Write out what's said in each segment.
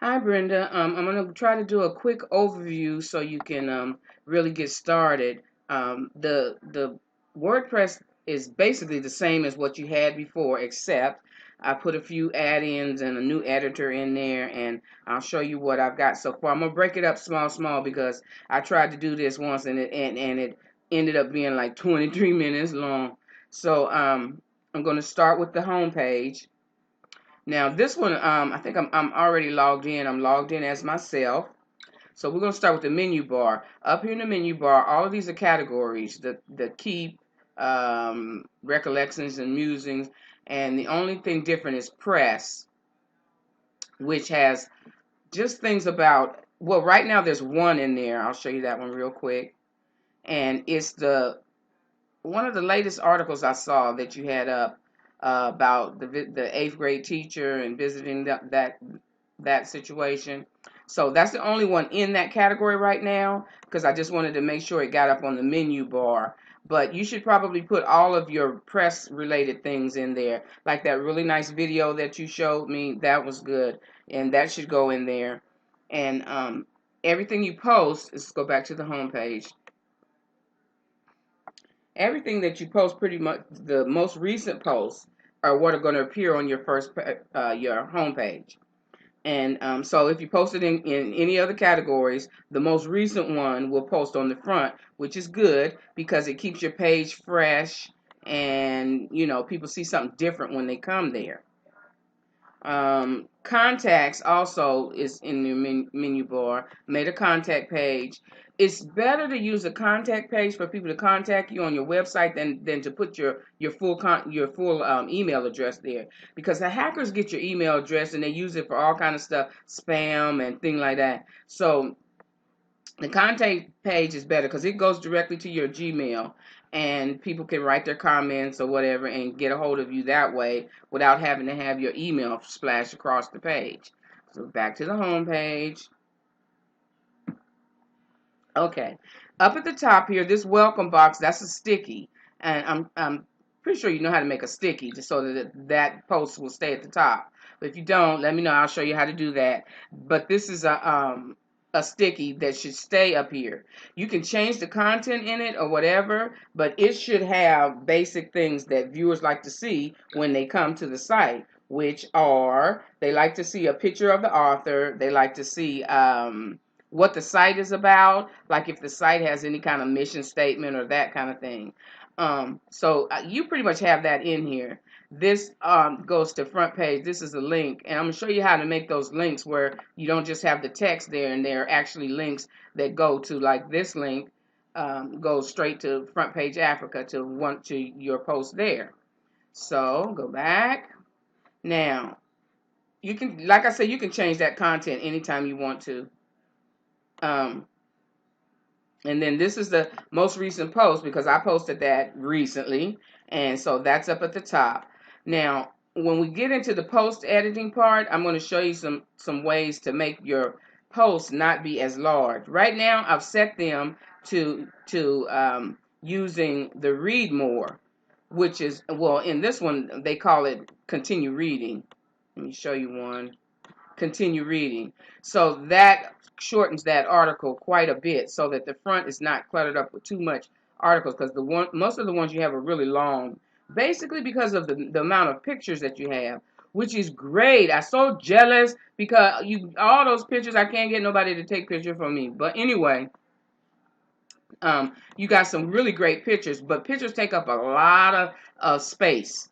Hi, Brenda. I'm going to try to do a quick overview so you can really get started. The WordPress is basically the same as what you had before, except I put a few add-ins and a new editor in there, and I'll show you what I've got so far. I'm going to break it up small because I tried to do this once and it ended up being like 23 minutes long. So I'm going to start with the home page. Now this one, I think I'm already logged in. I'm logged in as myself. So we're going to start with the menu bar. Up here in the menu bar, all of these are categories. The keep, recollections and musings, and the only thing different is press, which has just things about. Well, right now there's one in there. I'll show you that one real quick, and it's the one of the latest articles I saw that you had up about the eighth grade teacher and visiting that situation. So that's the only one in that category right now because I just wanted to make sure it got up on the menu bar. But you should probably put all of your press related things in there, like that really nice video that you showed me. That was good, and that should go in there. And everything you post, let's go back to the home page. Everything that you post, pretty much the most recent posts are what are going to appear on your your home page. And so if you post it in any other categories, the most recent one will post on the front, which is good because it keeps your page fresh, and people see something different when they come there. Contacts also is in the menu bar. Made a contact page. It's better to use a contact page for people to contact you on your website than to put your full email address there, because the hackers get your email address and they use it for all kind of stuff, spam and things like that. So the contact page is better because it goes directly to your Gmail, and people can write their comments or whatever and get a hold of you that way without having to have your email splash across the page. So back to the home page. Okay. Up at the top here, this welcome box, that's a sticky. And I'm pretty sure you know how to make a sticky just so that post will stay at the top. But if you don't, let me know. I'll show you how to do that. But this is a sticky that should stay up here. You can change the content in it or whatever, but it should have basic things that viewers like to see when they come to the site, which are they like to see a picture of the author. They like to see what the site is about, like if the site has any kind of mission statement or that kind of thing. So you pretty much have that in here. This goes to front page. This is a link, and I'm going to show you how to make those links where you don't just have the text there, and there are actually links that go to, like this link goes straight to Front Page Africa to your post there. So go back. Now, you can, like I said, you can change that content anytime you want to. Um, And then this is the most recent post because I posted that recently. And so that's up at the top. Now, when we get into the post editing part, I'm going to show you some ways to make your posts not be as large. Right now, I've set them to using the read more, which is, well, in this one, they call it continue reading. Let me show you one. Continue reading. So that shortens that article quite a bit so that the front is not cluttered up with too much articles, because most of the ones you have are really long, basically because of the amount of pictures that you have, which is great. I'm so jealous because all those pictures, I can't get nobody to take picture for me. But anyway, you got some really great pictures, but pictures take up a lot of space.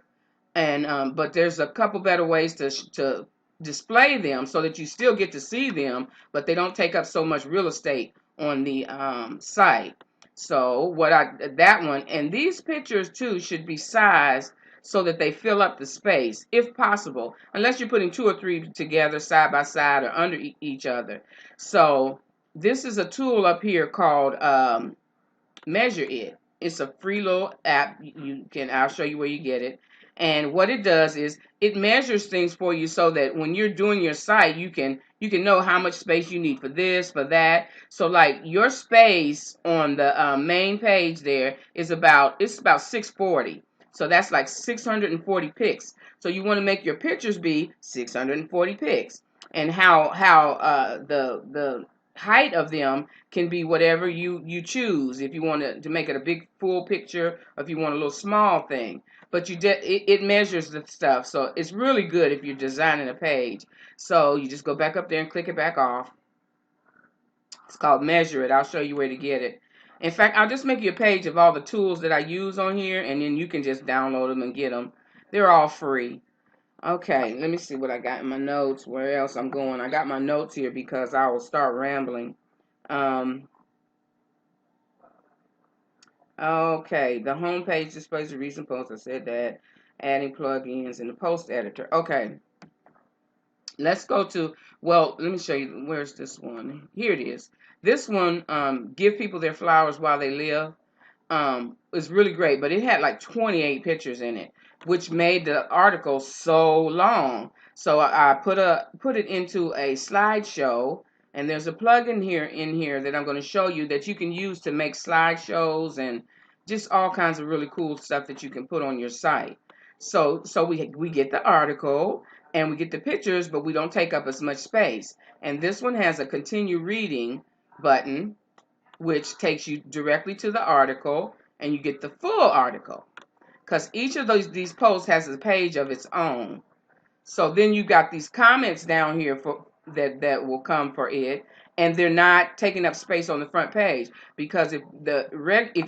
And but there's a couple better ways to display them so that you still get to see them, but they don't take up so much real estate on the site. So that one, and these pictures too should be sized so that they fill up the space if possible, unless you're putting two or three together side by side or under each other. So this is a tool up here called Measure It. It's a free little app. I'll show you where you get it. And what it does is it measures things for you so that when you're doing your site, you can know how much space you need for this, for that. So like your space on the main page there is about 640. So that's like 640 pics. So you want to make your pictures be 640 pics. and how the height of them can be whatever you choose. If you want to make it a big full picture, or if you want a little small thing, but it measures the stuff, so it's really good if you're designing a page. So you just go back up there and click it back off. It's called Measure It. I'll show you where to get it. In fact, I'll just make you a page of all the tools that I use on here, and then you can just download them and get them. They're all free. Okay, let me see what I got in my notes, where else I'm going. I got my notes here because I will start rambling. Okay, the home page displays the recent posts. I said that. Adding plugins in the post editor. Okay, let's go to, well, let me show you. Where's this one? Here it is. This one, give people their flowers while they live. Was really great, but it had like 28 pictures in it, which made the article so long. So I put it into a slideshow, and there's a plugin in here that I'm going to show you that you can use to make slideshows and just all kinds of really cool stuff that you can put on your site. So we get the article and we get the pictures, but we don't take up as much space. And this one has a continue reading button, which takes you directly to the article, and you get the full article, because each of these posts has a page of its own. So then you got these comments down here for that will come for it, and they're not taking up space on the front page, because if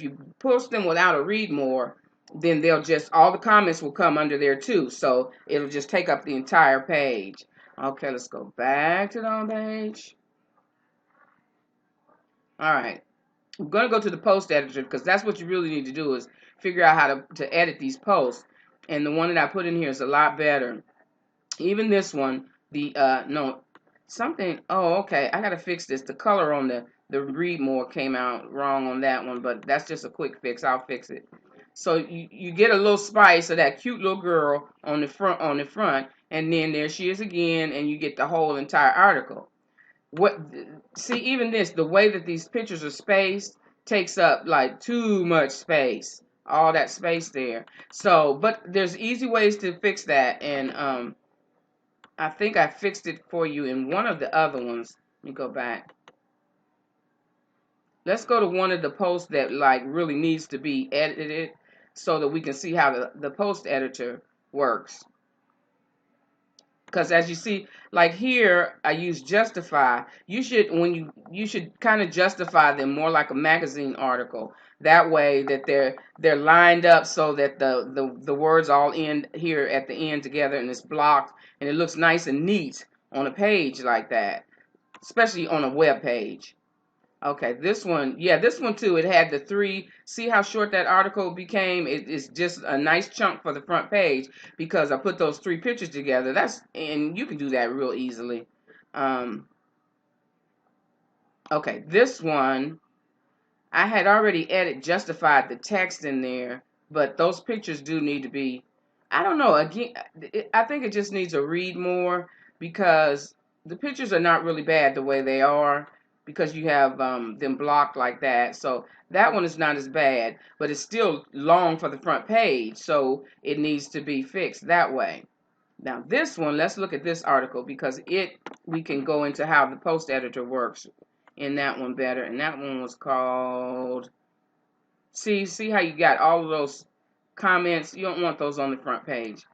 you post them without a read more, then they'll just, all the comments will come under there too, so it'll just take up the entire page. Okay, let's go back to the home page. All right. I'm going to go to the post editor, because that's what you really need to do, is figure out how to edit these posts. And the one that I put in here is a lot better. Even this one, no, something, oh, okay, I got to fix this. The color on the read more came out wrong on that one, but that's just a quick fix. I'll fix it. So you get a little spice of that cute little girl on the front, and then there she is again, and you get the whole entire article. What, see, even this, the way that these pictures are spaced takes up like too much space, all that space there. So, but there's easy ways to fix that, and I think I fixed it for you in one of the other ones. Let me go back. Let's go to one of the posts that like really needs to be edited, so that we can see how the post editor works. Because as you see, like here, I use justify. You should kind of justify them more like a magazine article. That way that they're lined up, so that the words all end here at the end together, and it's blocked, and it looks nice and neat on a page like that, especially on a web page. Okay, this one, yeah, this one too. It had the three. See how short that article became? It's just a nice chunk for the front page, because I put those three pictures together. And you can do that real easily. Um, okay, this one, I had already justified the text in there, but those pictures do need to be, I don't know, again, I think it just needs to read more, because the pictures are not really bad the way they are, because you have them blocked like that. So that one is not as bad, but it's still long for the front page, so it needs to be fixed that way. Now this one, let's look at this article, because we can go into how the post editor works in that one better. And that one was called, see how you got all of those comments? You don't want those on the front page.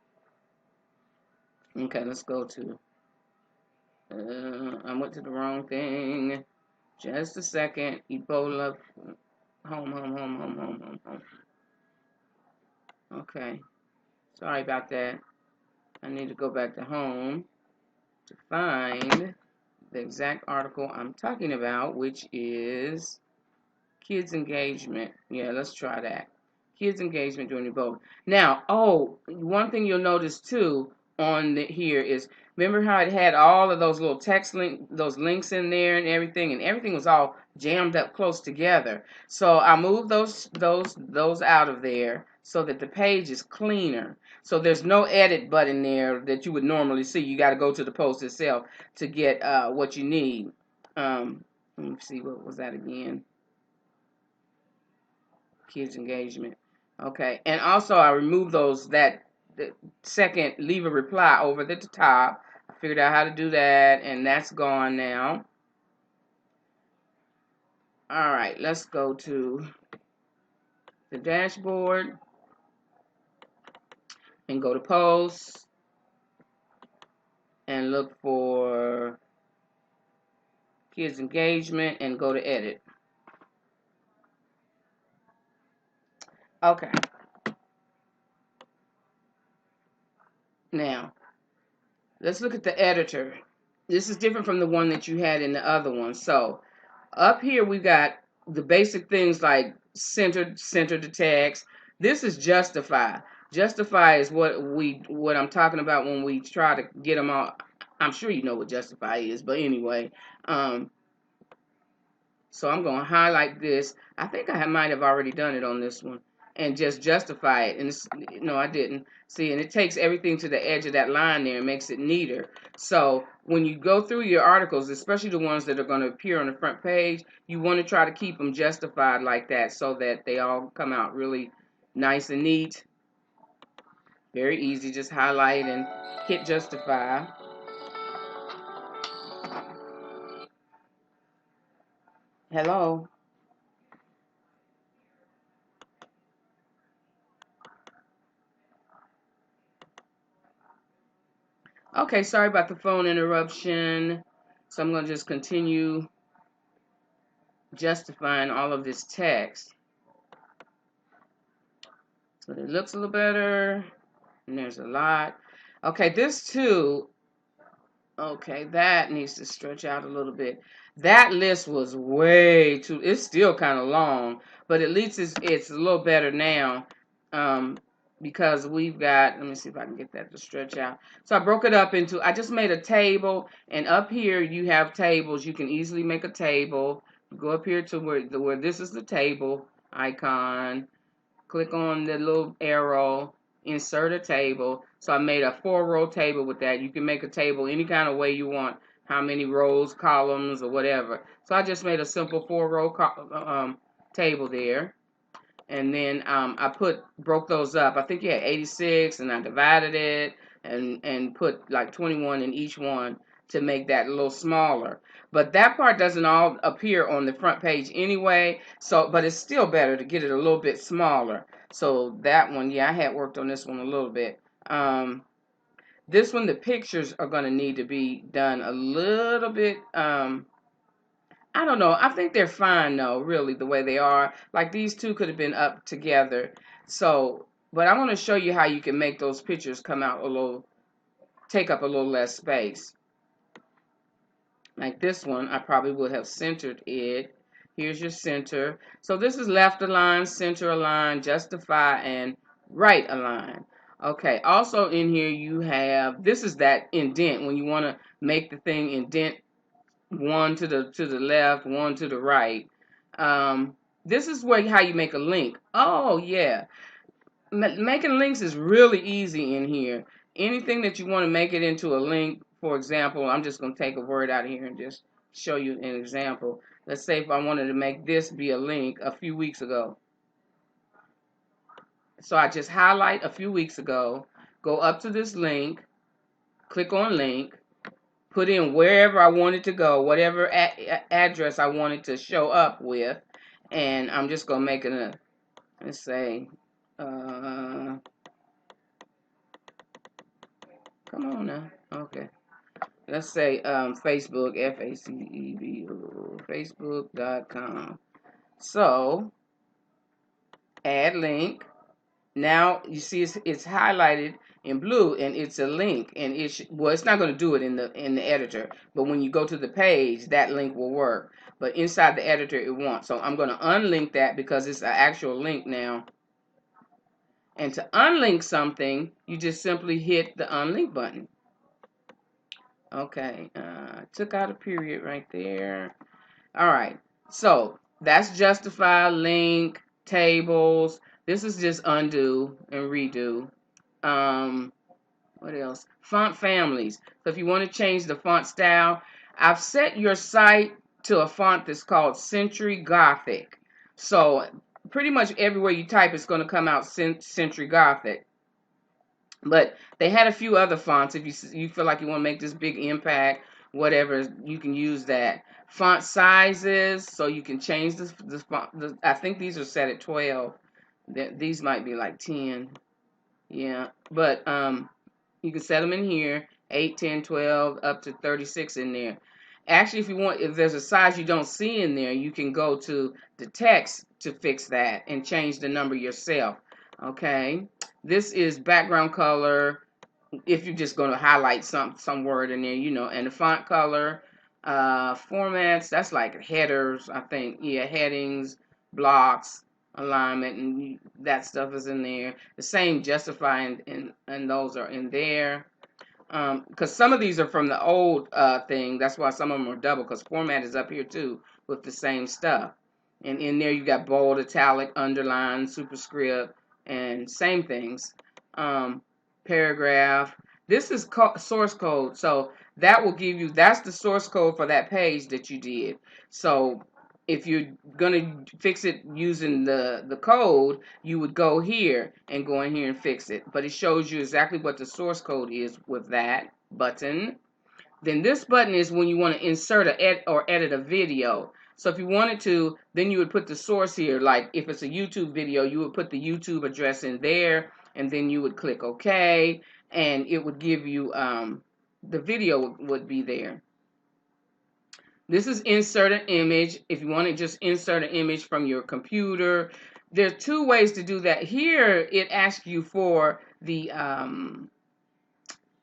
Okay, let's go to, I went to the wrong thing. Just a second. Ebola, home. Okay, sorry about that. I need to go back to home to find the exact article I'm talking about, which is kids engagement. Yeah, let's try that. Kids engagement during Ebola. Now, oh, one thing you'll notice too on here is, remember how it had all of those little those links in there and everything was all jammed up close together. So I moved those out of there, so that the page is cleaner. So there's no edit button there that you would normally see. You got to go to the post itself to get what you need. Let me see, what was that again? Kids engagement. Okay, and also I removed that second leave a reply over at the top. I Figured out how to do that, and that's gone now. All right, let's go to the dashboard and go to posts and look for kids engagement and go to edit. Okay. Now, let's look at the editor. This is different from the one that you had in the other one. So, up here we got the basic things like center the text. This is justify. Justify is what I'm talking about when we try to get them all. I'm sure you know what justify is, but anyway, so I'm going to highlight this. I think I might have already done it on this one and just justify it. And no, I didn't. See, and it takes everything to the edge of that line there and makes it neater. So when you go through your articles, especially the ones that are going to appear on the front page, you want to try to keep them justified like that so that they all come out really nice and neat. Very easy. Just highlight and hit justify. Hello. Okay, sorry about the phone interruption. So I'm going to just continue justifying all of this text. So it looks a little better. And there's a lot. Okay, this too. Okay, that needs to stretch out a little bit. That list was way too, it's still kind of long, but at least it's a little better now. Because we've got, let me see if I can get that to stretch out. So I broke it up into, I just made a table, and up here you have tables. You can easily make a table. Go up here to where this is the table icon. Click on the little arrow, insert a table. So I made a 4-row table with that. You can make a table any kind of way you want, how many rows, columns, or whatever. So I just made a simple 4-row table there. And then I broke those up. I think you had 86, and I divided it and put like 21 in each one to make that a little smaller. But that part doesn't all appear on the front page anyway. So, but it's still better to get it a little bit smaller. So that one, yeah, I had worked on this one a little bit. This one, the pictures are going to need to be done a little bit. I don't know. I think they're fine though, really, the way they are. Like these two could have been up together. So, but I want to show you how you can make those pictures come out a little, take up a little less space. Like this one, I probably would have centered it. Here's your center. So this is left align, center align, justify, and right align. Okay, also in here you have, this is that indent when you want to make the thing indent one to the left, one to the right. This is how you make a link. Oh yeah, making links is really easy in here. Anything that you want to make it into a link, for example, I'm just going to take a word out of here and just show you an example. Let's say if I wanted to make this be a link a few weeks ago. So I just highlight a few weeks ago, go up to this link, click on link, put in wherever I wanted to go, whatever address I wanted to show up with, and I'm just going to make it a, let's say, come on now, okay. Let's say Facebook, FACEB, Facebook.com. So, add link. Now you see it's highlighted in blue, and it's a link, and well, it's not going to do it in the editor, but when you go to the page, that link will work. But inside the editor, it won't. So I'm going to unlink that because it's an actual link now. And to unlink something, you just simply hit the unlink button. Okay, took out a period right there. All right, so that's justify, link, tables. This is just undo and redo. What else? Font families. So if you want to change the font style, I've set your site to a font that's called Century Gothic. So pretty much everywhere you type, it's going to come out Century Gothic. But they had a few other fonts. If you feel like you want to make this big impact, whatever, you can use that. Font sizes, so you can change the font. I think these are set at 12. These might be like 10. Yeah, but you can set them in here, 8, 10, 12, up to 36 in there. Actually, if there's a size you don't see in there, you can go to the text to fix that and change the number yourself. Okay, this is background color. If you're just going to highlight some word in there, and the font color, formats, that's like headers, I think. Yeah, headings, blocks, alignment, and that stuff is in there. The same justify and those are in there. Because some of these are from the old thing. That's why some of them are double, because format is up here too with the same stuff. And in there you got bold, italic, underline, superscript, and same things. Paragraph. This is source code, so that's the source code for that page that you did. So if you're gonna fix it using the code, you would go here and go in here and fix it. But it shows you exactly what the source code is with that button. Then this button is when you want to insert or edit a video. So if you wanted to, then you would put the source here. Like if it's a YouTube video, you would put the YouTube address in there, and then you would click OK, and it would give you the video would be there. This is insert an image. If you want to just insert an image from your computer, there's two ways to do that. Here, it asks you for the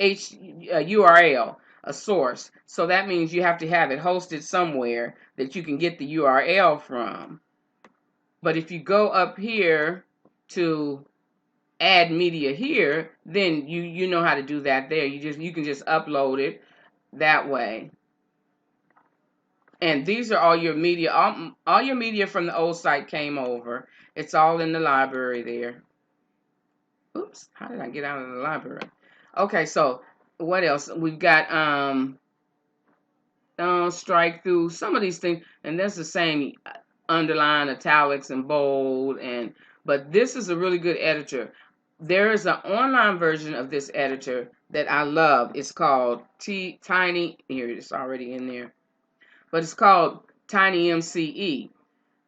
URL, a source. So that means you have to have it hosted somewhere that you can get the URL from. But if you go up here to add media here, then you know how to do that there. You can just upload it that way. And these are all your media. All your media from the old site came over. It's all in the library there. Oops, how did I get out of the library? Okay, so what else? We've got strike through, some of these things, and that's the same underline, italics, and bold, but this is a really good editor. There is an online version of this editor that I love. It's called Tiny. Here, it's already in there, but it's called Tiny MCE.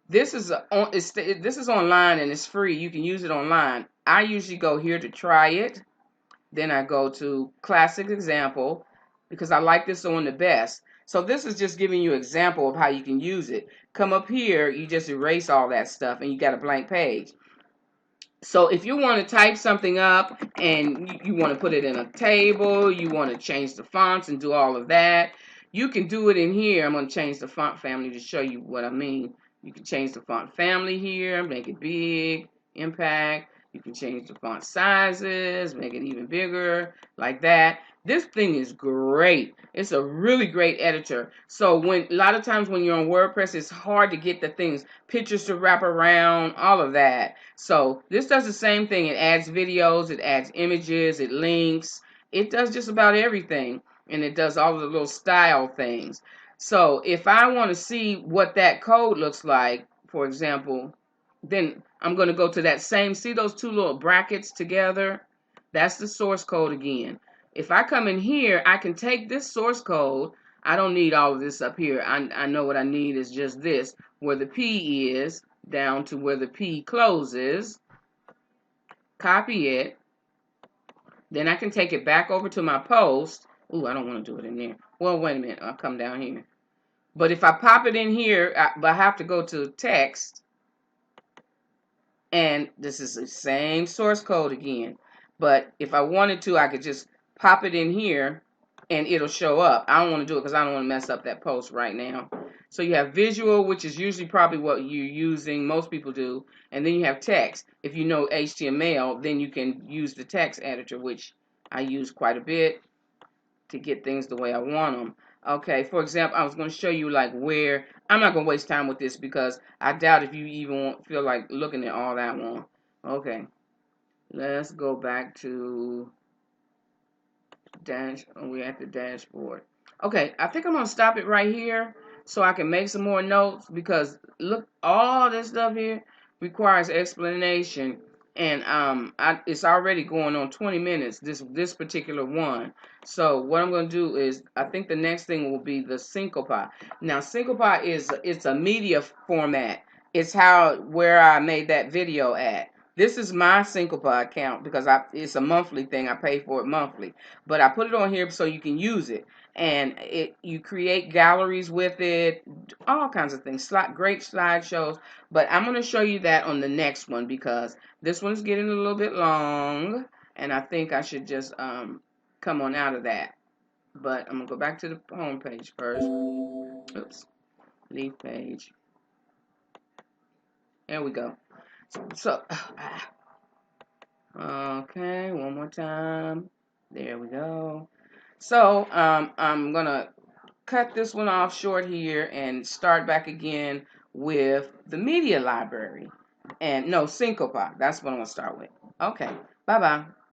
This is this is online and it's free. You can use it online. I usually go here to try it. Then I go to classic example because I like this one the best. So this is just giving you an example of how you can use it. Come up here, you just erase all that stuff and you got a blank page. So if you want to type something up and you want to put it in a table, you want to change the fonts and do all of that, you can do it in here. I'm going to change the font family to show you what I mean. You can change the font family here, make it big, impact. You can change the font sizes, make it even bigger, like that. This thing is great. It's a really great editor. So a lot of times when you're on WordPress, it's hard to get the things, pictures to wrap around, all of that. So this does the same thing. It adds videos, it adds images, it links. It does just about everything. And it does all the little style things. So if I want to see what that code looks like, for example, then I'm going to go to that same, see those two little brackets together? That's the source code again. If I come in here, I can take this source code. I don't need all of this up here. I know what I need is just this, where the P is, down to where the P closes. Copy it. Then I can take it back over to my post. Ooh, I don't want to do it in there. Well, wait a minute. I'll come down here. But if I pop it in here, I have to go to text. And this is the same source code again. But if I wanted to, I could just pop it in here and it'll show up. I don't want to do it because I don't want to mess up that post right now. So you have visual, which is usually probably what you're using. Most people do. And then you have text. If you know HTML, then you can use the text editor, which I use quite a bit to get things the way I want them. Okay, for example, I was going to show you like where, I'm not going to waste time with this because I doubt if you even feel like looking at all that one. Okay, let's go back to we're at the dashboard. Okay, I think I'm going to stop it right here so I can make some more notes because look, all this stuff here requires explanation. and it's already going on 20 minutes, this particular one. So what I'm going to do is, I think the next thing will be the syncopa. Now syncopa it's a media format. It's where I made that video at. This is my syncopa account because it's a monthly thing. I pay for it monthly, but I put it on here so you can use it, and you create galleries with it, all kinds of things, great slideshows. But I'm going to show you that on the next one because this one's getting a little bit long, and I think I should just come on out of that. But I'm going to go back to the home page first. Oops, leave page. There we go. So, okay, one more time. There we go. So, I'm going to cut this one off short here and start back again with the media library. And no, syncopa. That's what I'm going to start with. Okay, bye-bye.